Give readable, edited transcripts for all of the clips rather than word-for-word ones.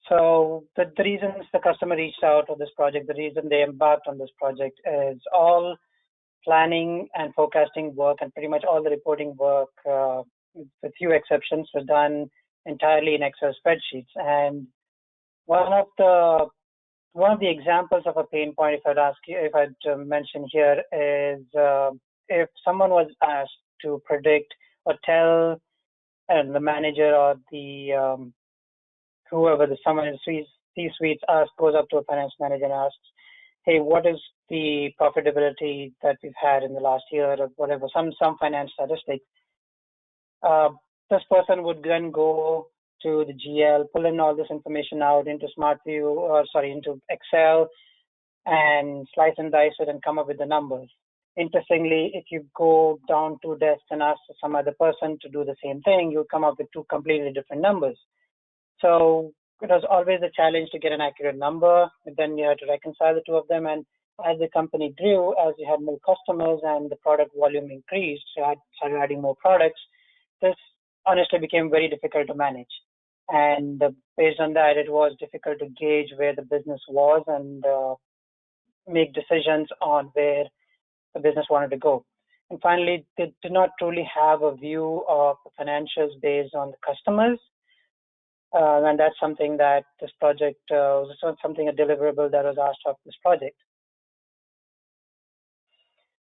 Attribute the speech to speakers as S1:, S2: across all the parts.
S1: So the reasons the customer reached out to this project, the reason they embarked on this project is all planning and forecasting work and pretty much all the reporting work, with few exceptions, was done entirely in Excel spreadsheets. And one of the examples of a pain point, if I'd mention here, is if someone was asked to predict or tell the manager or the whoever, someone in C-suites goes up to a finance manager and asks, hey, what is the profitability that we've had in the last year or whatever, some finance statistics. This person would then go to the GL, pull in all this information out into into Excel, and slice and dice it and come up with the numbers. Interestingly, if you go down two desks and ask some other person to do the same thing, you'll come up with two completely different numbers. So it was always a challenge to get an accurate number, but then you had to reconcile the two of them. And as the company grew, as you had more customers and the product volume increased, so I started adding more products, this honestly became very difficult to manage. And based on that, it was difficult to gauge where the business was and make decisions on where the business wanted to go. And finally, they did not truly have a view of the financials based on the customers. And that's something that this project was something, a deliverable that was asked of this project.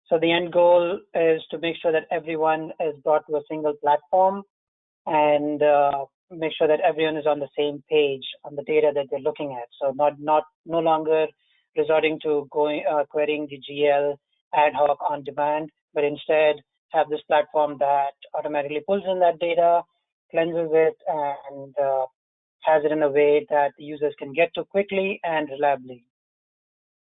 S1: So the end goal is to make sure that everyone is brought to a single platform and make sure that everyone is on the same page on the data that they're looking at. So no longer resorting to querying the GL ad hoc on demand, but instead have this platform that automatically pulls in that data, cleanses it, and has it in a way that the users can get to quickly and reliably.